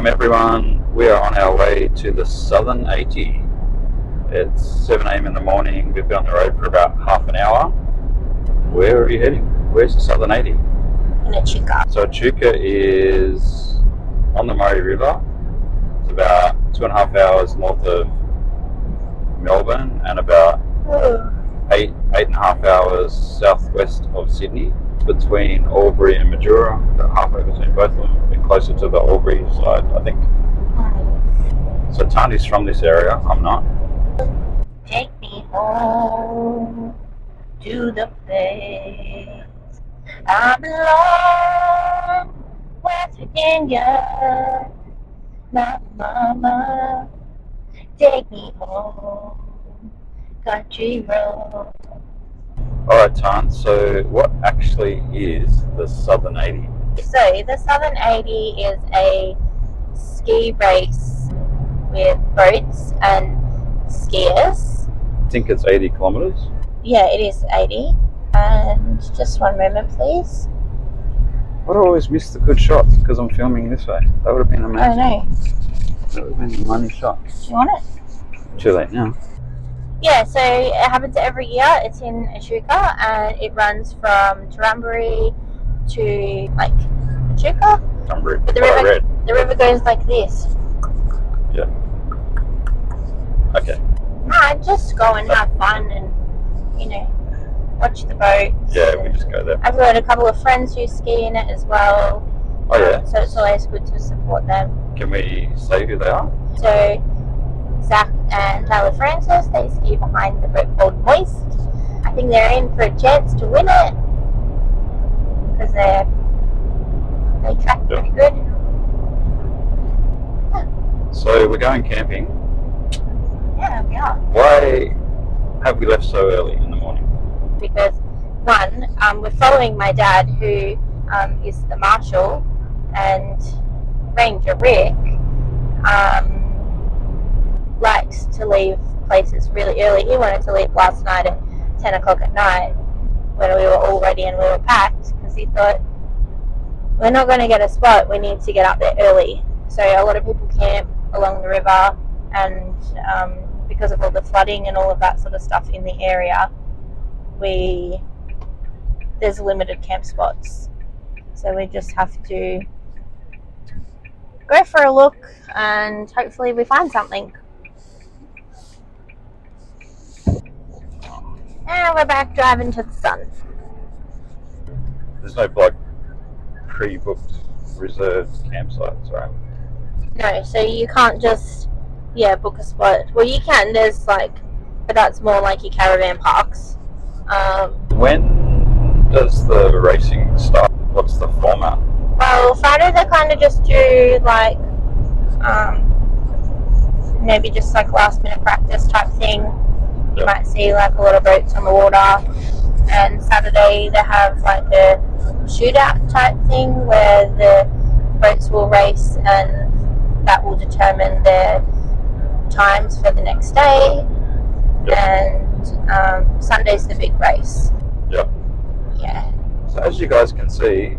everyone. We are on our way to the Southern 80. It's 7 a.m. in the morning. We've been on the road for about half an hour. Where are you heading? Where's the Southern 80? In Echuca. So Echuca is on the Murray River. It's about 2.5 hours north of Melbourne and about 8.5 hours southwest of Sydney, between Albury and Majura, about halfway between both of them, a bit closer to the Albury side, I think. So Tandi's from this area, I'm not. Take me home to the place I belong, West Virginia, my mama. Take me home, country road. Alright, Tan, so what actually is the Southern 80? So the Southern 80 is a ski race with boats and skiers. I think it's 80 kilometres. Yeah, it is 80. And just one moment, please. Why do I always miss the good shots? Because I'm filming this way. That would have been amazing. Oh no. That would have been a money shot. Do you want it? Too late now. Yeah, so it happens every year. It's in Echuca and it runs from Tarambury to like Echuca. Tarambury. But the river goes like this. Yeah. Okay. Just go and have fun and, watch the boats. Yeah, we just go there. I've got a couple of friends who ski in it as well. Oh yeah? So it's always good to support them. Can we say who they are? So Zach and Tyler Francis, they ski behind the boat called Moist. I think they're in for a chance to win it because they track pretty good. So we're going camping. Yeah, we are. Why have we left so early in the morning? Because one, we're following my dad, who is the marshal, and Ranger Rick likes to leave places really early. He wanted to leave last night at 10 o'clock at night when we were all ready and we were packed, because he thought, we're not going to get a spot, we need to get up there early. So a lot of people camp along the river, and because of all the flooding and all of that sort of stuff in the area, there's limited camp spots. So we just have to go for a look and hopefully we find something. And we're back driving to the sun. There's no pre-booked reserved campsites, right? No, so you can't just book a spot. Well, you can. There's but that's more like your caravan parks. When does the racing start? What's the format? Well, Friday they kind of just do maybe just last minute practice type thing. You might see a lot of boats on the water. And Saturday they have a shootout type thing where the boats will race and that will determine their times for the next day. And Sunday's the big race. Yep. Yeah. So as you guys can see,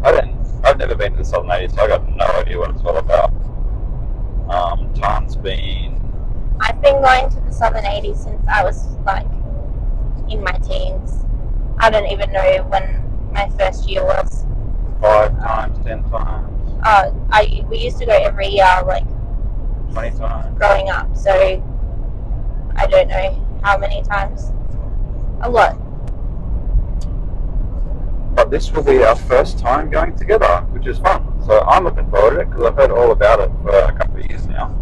I've never been to the Southern 80, so I got no idea what it's all about. I've been going to the Southern 80 since I was in my teens. I don't even know when my first year was. 5 times, 10 times. We used to go every year, 20 times. Growing up. So I don't know how many times. A lot. But this will be our first time going together, which is fun. So I'm looking forward to it because I've heard all about it for a couple of years now.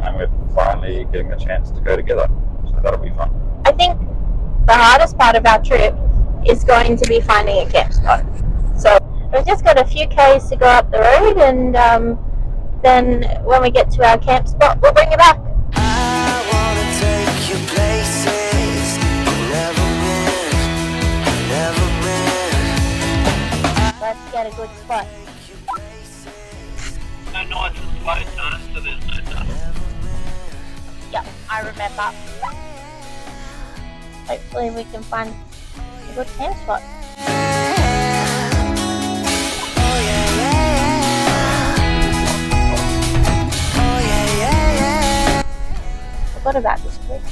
And we're finally getting a chance to go together. So that'll be fun. I think the hardest part of our trip is going to be finding a camp spot. So we've just got a few Ks to go up the road, and then when we get to our camp spot, we'll bring it back. I wanna take you places you've never been. Let's get a good spot. No nice and slow time, so there's no dust. Yep, I remember. Hopefully we can find a good camp spot. Oh yeah, yeah, yeah. forgot about this bridge.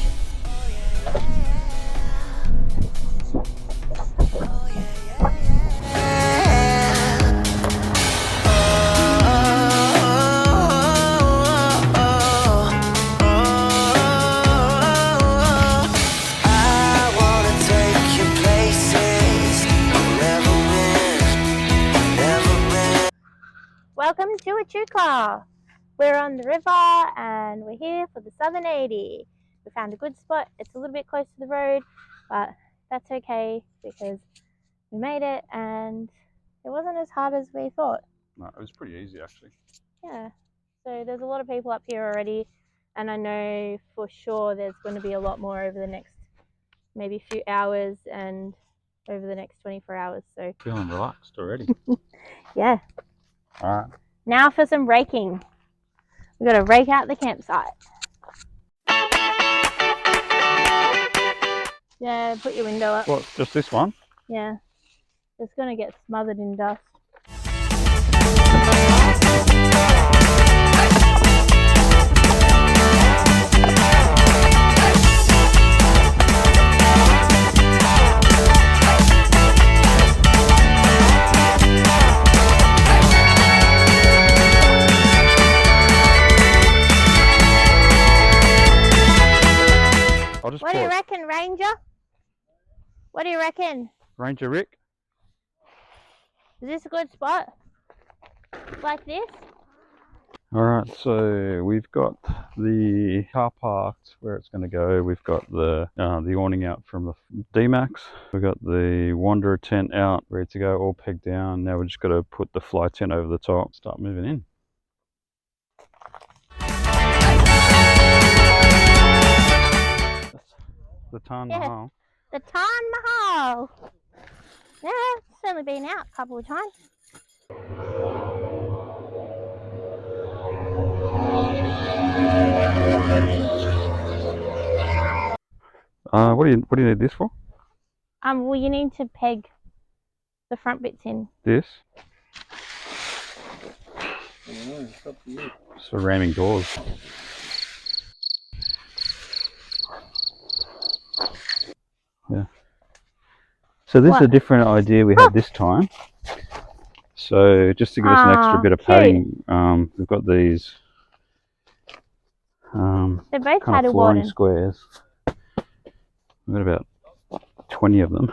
Welcome to Echuca. We're on the river and we're here for the Southern 80. We found a good spot. It's a little bit close to the road, but that's okay because we made it and it wasn't as hard as we thought. No, it was pretty easy actually. Yeah. So there's a lot of people up here already, and I know for sure there's going to be a lot more over the next maybe few hours and over the next 24 hours. So Feeling relaxed already. yeah. All right. Now for some raking. We've got to rake out the campsite. Yeah, put your window up. What, just this one? Yeah. It's going to get smothered in dust. What do you reckon, Ranger? What do you reckon? Ranger Rick? Is this a good spot? Like this? Alright, so we've got the car parked where it's going to go. We've got the awning out from the D-Max. We've got the Wanderer tent out, ready to go, all pegged down. Now we've just got to put the fly tent over the top, start moving in. The Tarn Mahal. The Tarn Mahal. Yeah, it's only been out a couple of times. What do you need this for? Well, you need to peg the front bits in. This? It's up to you. It's for ramming doors. Yeah. So this is a different idea we had this time. So just to give us an extra bit of padding, we've got these They're both kind of flooring squares. We've got about 20 of them.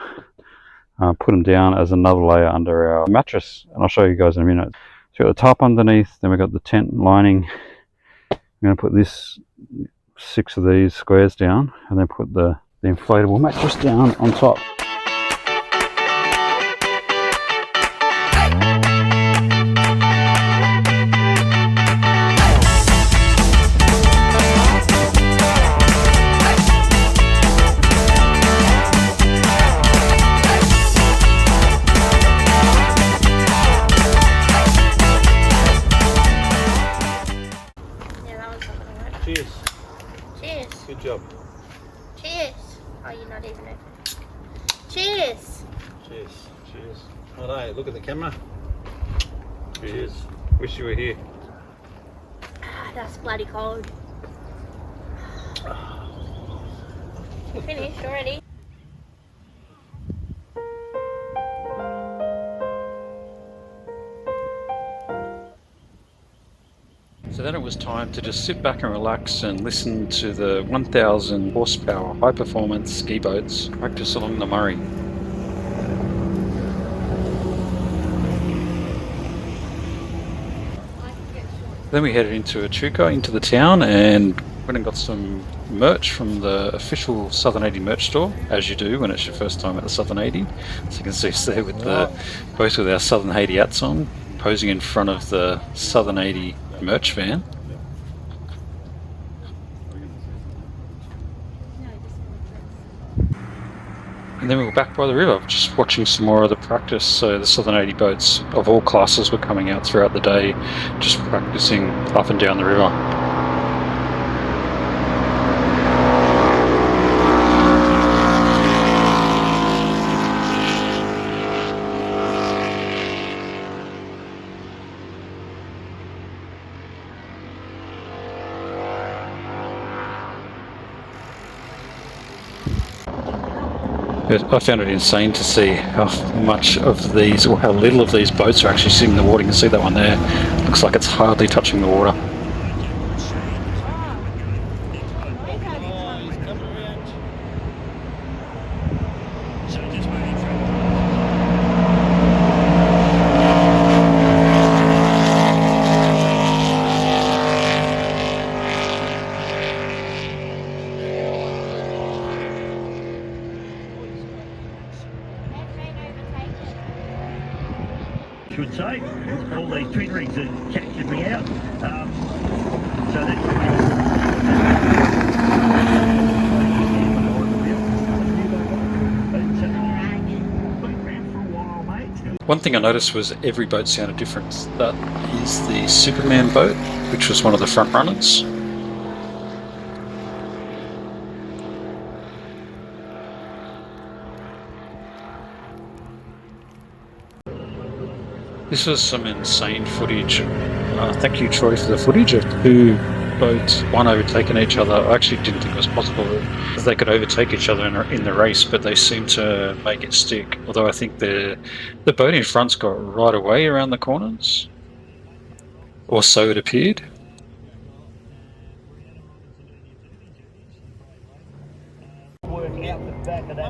Put them down as another layer under our mattress, and I'll show you guys in a minute. So we've got the top underneath, then we've got the tent lining. I'm going to put 6 of these squares down, and then put the inflatable mattress down on top. Cheers. Cheers. Good job. Cheers. Oh, you're not even open. Cheers. Cheers. Cheers. Oh no, look at the camera. Cheers. Wish you were here. That's bloody cold. Finished already. So then it was time to just sit back and relax and listen to the 1,000 horsepower high performance ski boats practice along the Murray. Then we headed into Echuca, into the town, and went and got some merch from the official Southern 80 merch store, as you do when it's your first time at the Southern 80. So you can see us there with both with our Southern 80 hats on, posing in front of the Southern 80 merch van. And then we were back by the river, just watching some more of the practice. So the Southern 80 boats of all classes were coming out throughout the day, just practicing up and down the river. I found it insane to see how much of these, or how little of these boats are actually sitting in the water. You can see that one there. Looks like it's hardly touching the water. Should say, all these twin rigs are catching me out. So that's One thing I noticed was every boat sounded different. That is the Superman boat, which was one of the front runners. This was some insane footage. Thank you, Troy, for the footage of two boats, one overtaking each other. I actually didn't think it was possible that they could overtake each other in the race, but they seemed to make it stick. Although I think the boat in front's got right away around the corners, or so it appeared.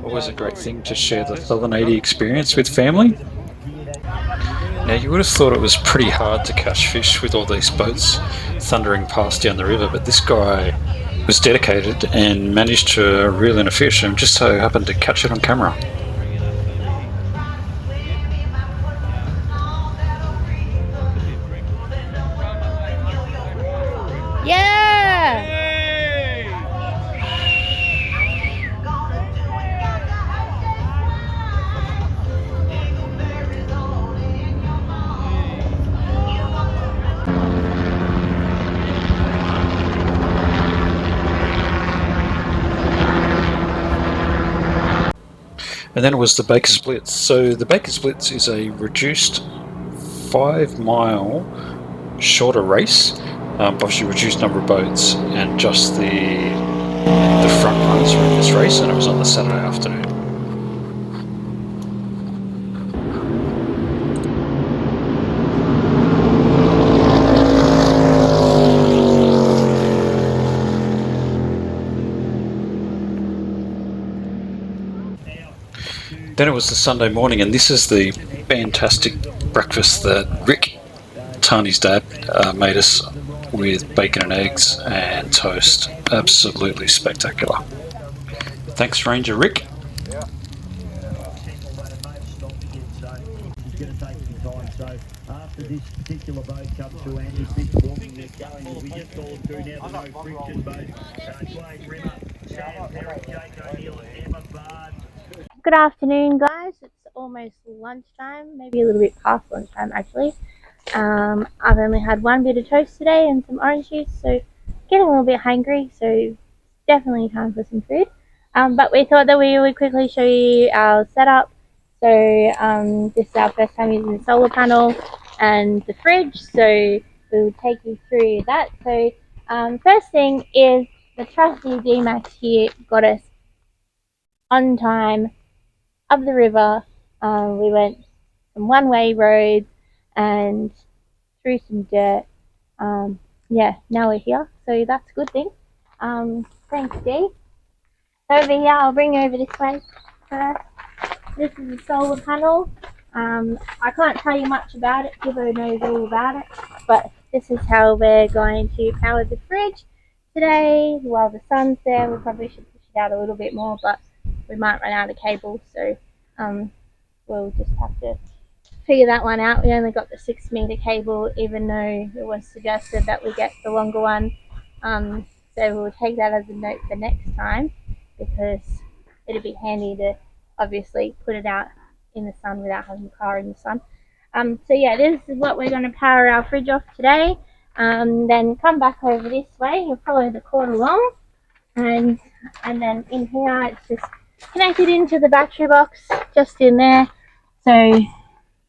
Always a great thing to share the Southern 80 experience with family. Now, you would have thought it was pretty hard to catch fish with all these boats thundering past down the river, but this guy was dedicated and managed to reel in a fish and just so happened to catch it on camera. Yeah! And then it was the Bakers Blitz. So the Bakers Blitz is a reduced 5-mile shorter race, obviously reduced number of boats, and just the front runners were in this race, and it was on the Saturday afternoon. Then it was the Sunday morning, and this is the fantastic breakfast that Rick, Tani's dad, made us with bacon and eggs and toast. Absolutely spectacular. Thanks, Ranger Rick. After this particular boat comes to Andy, big warming they're going. We just all do now the no friction boat. Dwayne Rimmer, Sam Perry, Jake O'Neill, and Emma Bard. Good afternoon, guys. It's almost lunchtime, maybe a little bit past lunchtime actually. I've only had one bit of toast today and some orange juice, so getting a little bit hungry, so definitely time for some food. But we thought that we would quickly show you our setup. So this is our first time using the solar panel and the fridge, so we'll take you through that. So first thing is the trusty D-Max here got us on time up the river. We went some one-way roads and through some dirt. Yeah, now we're here, so that's a good thing. Thanks, Dee. Over here, I'll bring you over this way first. This is a solar panel. I can't tell you much about it, Gibbo knows all about it, but this is how we're going to power the fridge today while the sun's there. We probably should push it out a little bit more, but we might run out of cables, so we'll just have to figure that one out. We only got the 6-meter cable, even though it was suggested that we get the longer one. So we'll take that as a note for next time, because it'd be handy to obviously put it out in the sun without having the car in the sun. So yeah, this is what we're going to power our fridge off today. Then come back over this way, you'll follow the cord along, and then in here it's just connected into the battery box just in there. So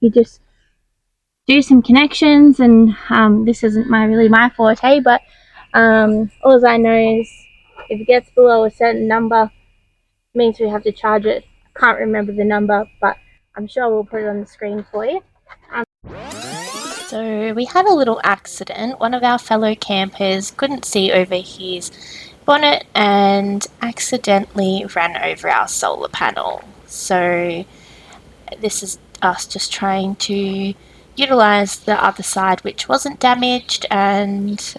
you just do some connections, and this isn't really my forte, but all I know is if it gets below a certain number, it means we have to charge it Can't remember the number, but I'm sure we'll put it on the screen for you. So we had a little accident. One of our fellow campers couldn't see over his bonnet and accidentally ran over our solar panel. So this is us just trying to utilize the other side which wasn't damaged, and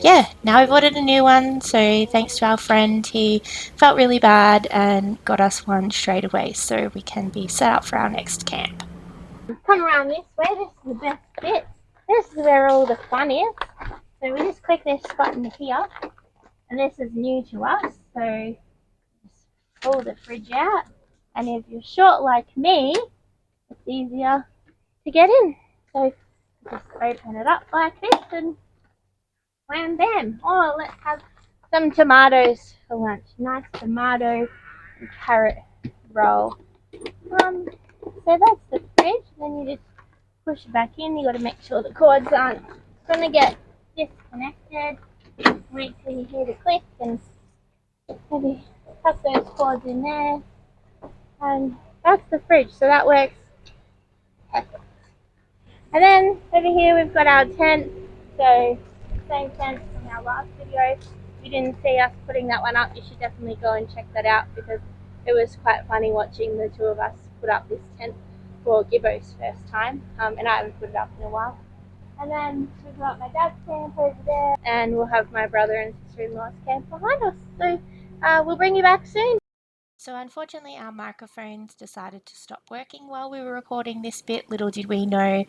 yeah, now we've ordered a new one, so thanks to our friend, he felt really bad and got us one straight away so we can be set up for our next camp. Come around this way, this is the best bit. This is where all the fun is. So we just click this button here, and this is new to us, so just pull the fridge out, and if you're short like me, it's easier to get in. So just open it up like this and wham bam. Oh, let's have some tomatoes for lunch. Nice tomato and carrot roll. So that's the fridge. Then you just push it back in. You got to make sure the cords aren't going to get disconnected. Wait till you hear the click and maybe tuck those cords in there. And that's the fridge. So that works perfect. And then over here we've got our tent. So same tent from our last video. If you didn't see us putting that one up, you should definitely go and check that out, because it was quite funny watching the two of us put up this tent for Gibbo's first time, and I haven't put it up in a while. And then we've got my dad's camp over there, and we'll have my brother and sister-in-law's camp behind us. So we'll bring you back soon. So unfortunately our microphones decided to stop working while we were recording this bit. Little did we know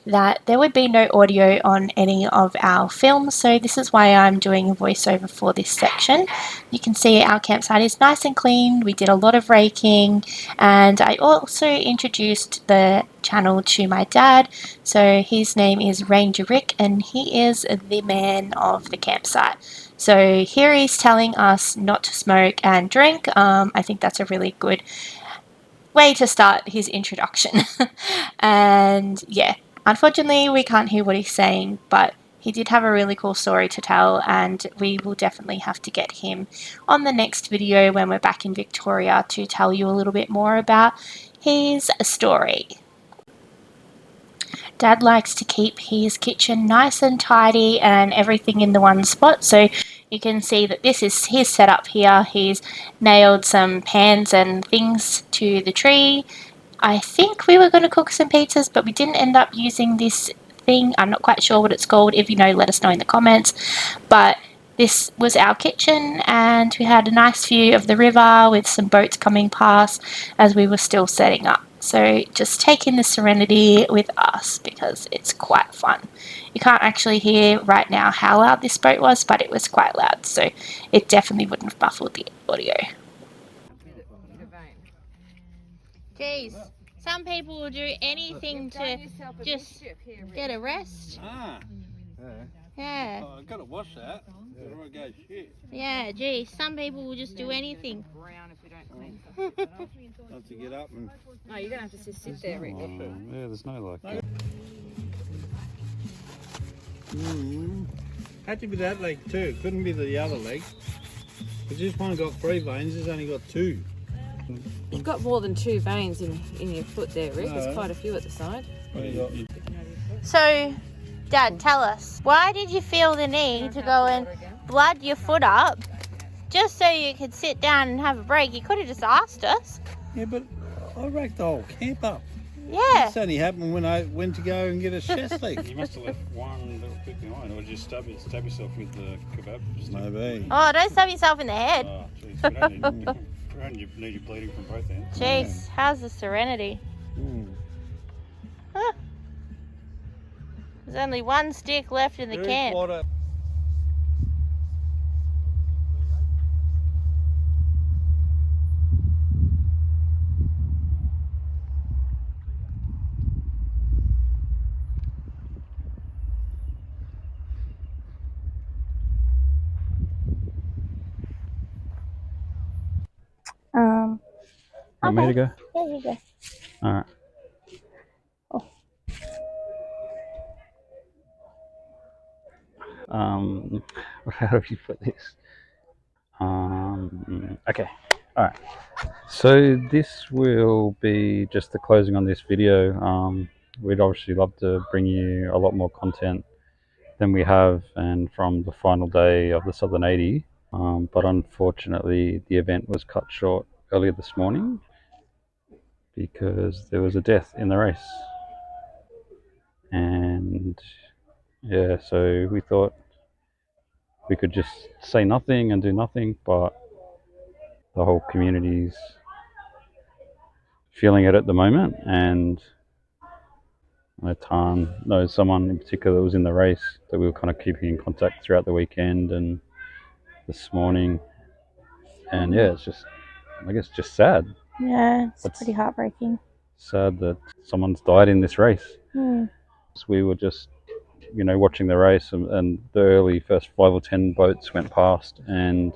that there would be no audio on any of our films, so this is why I'm doing a voiceover for this section. You can see our campsite is nice and clean. We did a lot of raking, and I also introduced the channel to my dad. So his name is Ranger Rick, and he is the man of the campsite. So here he's telling us not to smoke and drink. I think that's a really good way to start his introduction. And yeah, unfortunately we can't hear what he's saying, but he did have a really cool story to tell, and we will definitely have to get him on the next video when we're back in Victoria to tell you a little bit more about his story. Dad likes to keep his kitchen nice and tidy and everything in the one spot, so you can see that this is his setup here. He's nailed some pans and things to the tree. I think we were going to cook some pizzas, but we didn't end up using this thing. I'm not quite sure what it's called. If you know, let us know in the comments. But this was our kitchen, and we had a nice view of the river with some boats coming past as we were still setting up. So just take in the serenity with us, because it's quite fun. You can't actually hear right now how loud this boat was, but it was quite loud, so it definitely wouldn't have muffled the audio. Jeez, some people will do anything to just get a rest. Ah. Yeah. Oh, I've got to wash that before it goes shit. Yeah, geez, some people will just do anything. I'll have to get up and... No, you're going to have to just sit there, Rick. Yeah, there's no like. Had to be that leg too. Couldn't be the other leg. Because this one got 3 veins, this only got 2. You've got more than 2 veins in your foot there, Rick. No. There's quite a few at the side. So, Dad, tell us, why did you feel the need to go and blood your foot up just so you could sit down and have a break? You could have just asked us. Yeah, but I racked the whole camp up. Yeah. This only happened when I went to go and get a chest leg. You must have left one little bit behind, or did you stab yourself with the kebab? Maybe. Oh, don't stab yourself in the head. Oh, jeez. You need you bleeding from both ends. Jeez, how's the serenity? Huh. There's only one stick left in the camp. Want me to go? Yeah, you go. Alright. Oh. How do you put this? Okay. Alright, so this will be just the closing on this video. We'd obviously love to bring you a lot more content than we have and from the final day of the Southern 80, but unfortunately the event was cut short earlier this morning because there was a death in the race. And yeah, so we thought we could just say nothing and do nothing, but the whole community's feeling it at the moment, and Tarn knows someone in particular that was in the race that we were kind of keeping in contact throughout the weekend and this morning. And yeah, it's just, I guess, just sad. Yeah, it's pretty heartbreaking. Sad that someone's died in this race. Mm. So we were just, watching the race, and the early first 5 or 10 boats went past, and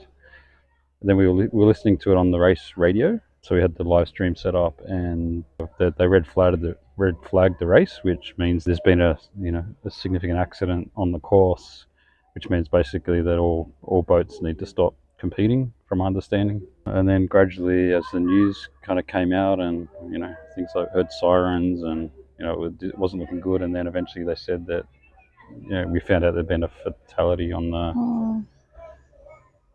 then we were listening to it on the race radio. So we had the live stream set up, and they red flagged the race, which means there's been a significant accident on the course, which means basically that all boats need to stop competing, from my understanding. And then gradually, as the news kind of came out, and things like heard sirens, and it wasn't looking good. And then eventually they said that we found out there'd been a fatality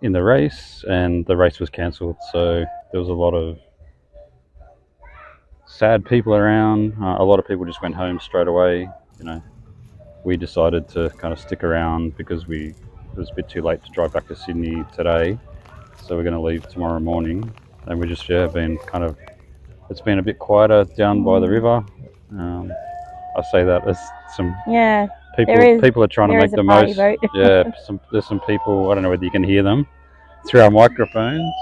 in the race, and the race was cancelled. So there was a lot of sad people around. A lot of people just went home straight away. We decided to kind of stick around because it was a bit too late to drive back to Sydney today. So we're going to leave tomorrow morning, and we just it's been a bit quieter down by the river. I say that as some people are trying to make the most. Yeah, there's some people. I don't know whether you can hear them through our microphones,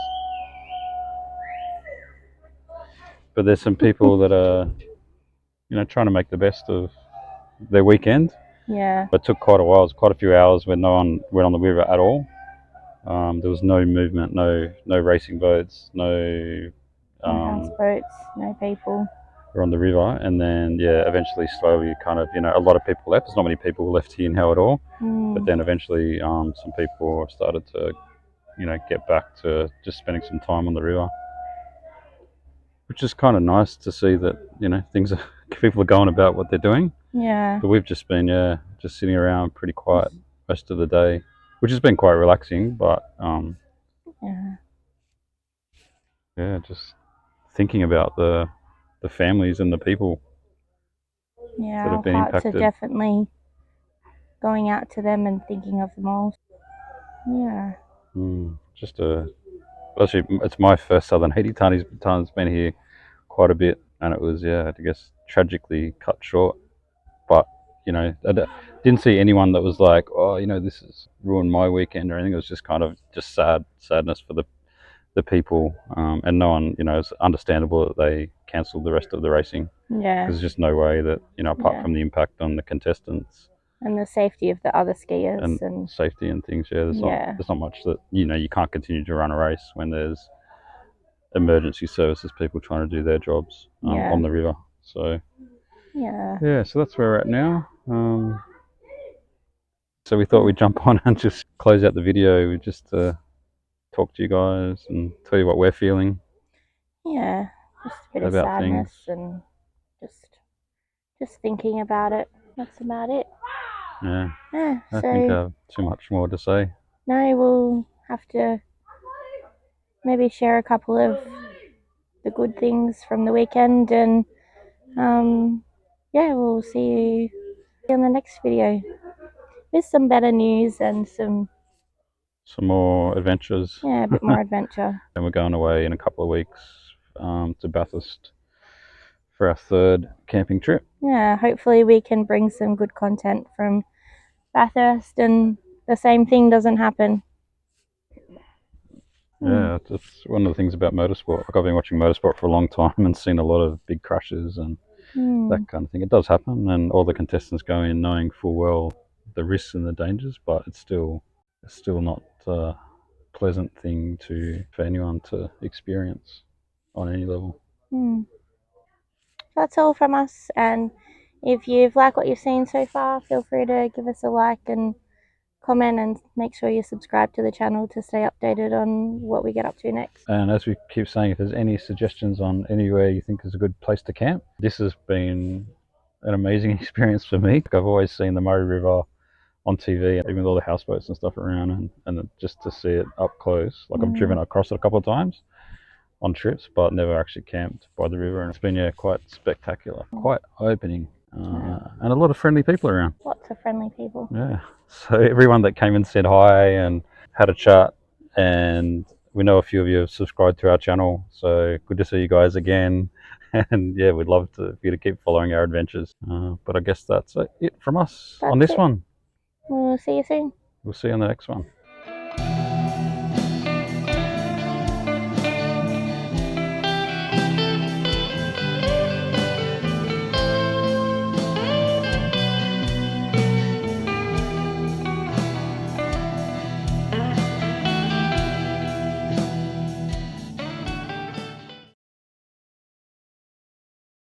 but there's some people that are trying to make the best of their weekend. Yeah. But it took quite a while. It was quite a few hours when no one went on the river at all. There was no movement, no racing boats, no houseboats, no people. Were on the river. And then eventually, slowly, kind of a lot of people left. There's not many people left here now at all. But then eventually, some people started to get back to just spending some time on the river, which is kind of nice to see that people are going about what they're doing. Yeah. But we've just been just sitting around pretty quiet most of the day, which has been quite relaxing. But just thinking about the families and the people that have been our impacted. hearts are definitely going out to them and thinking of them all. Yeah. Actually, it's my first Southern 80. Tarn's been here quite a bit, and it was I guess tragically cut short. But I didn't see anyone that was like, oh, this has ruined my weekend or anything. It was just kind of just sadness for the people, and no one, it's understandable that they cancelled the rest of the racing. Yeah. Because there's just no way that apart from the impact on the contestants and the safety of the other skiers and safety and things. There's not much that you can't continue to run a race when there's emergency services people trying to do their jobs on the river. So so that's where we're at now. So we thought we'd jump on and just close out the video. We just talk to you guys and tell you what we're feeling. Yeah, just a bit of sadness and just thinking about it. That's about it. Yeah. I don't think I have too much more to say. No, we'll have to maybe share a couple of the good things from the weekend, and we'll see you in the next video with some better news and some more adventures. Yeah, a bit more adventure. And we're going away in a couple of weeks to Bathurst for our third camping trip. Yeah, hopefully we can bring some good content from Bathurst and the same thing doesn't happen. Yeah, that's one of the things about motorsport. Like, I've been watching motorsport for a long time and seen a lot of big crashes and that kind of thing. It does happen, and all the contestants go in knowing full well the risks and the dangers, but it's still not a pleasant thing for anyone to experience on any level. That's all from us, and if you've liked what you've seen so far, feel free to give us a like and comment, and make sure you subscribe to the channel to stay updated on what we get up to next. And as we keep saying, if there's any suggestions on anywhere you think is a good place to camp, this has been an amazing experience for me. I've always seen the Murray River on TV, even with all the houseboats and stuff around, and just to see it up close. Like I've driven across it a couple of times on trips, but never actually camped by the river, and it's been quite spectacular, quite opening, and a lot of friendly people around. Lots of friendly people. Yeah, so everyone that came and said hi and had a chat, and we know a few of you have subscribed to our channel, so good to see you guys again. And yeah, we'd love for you to keep following our adventures. But I guess that's it from us on That's this it. one. We'll see you soon. We'll see you on the next one.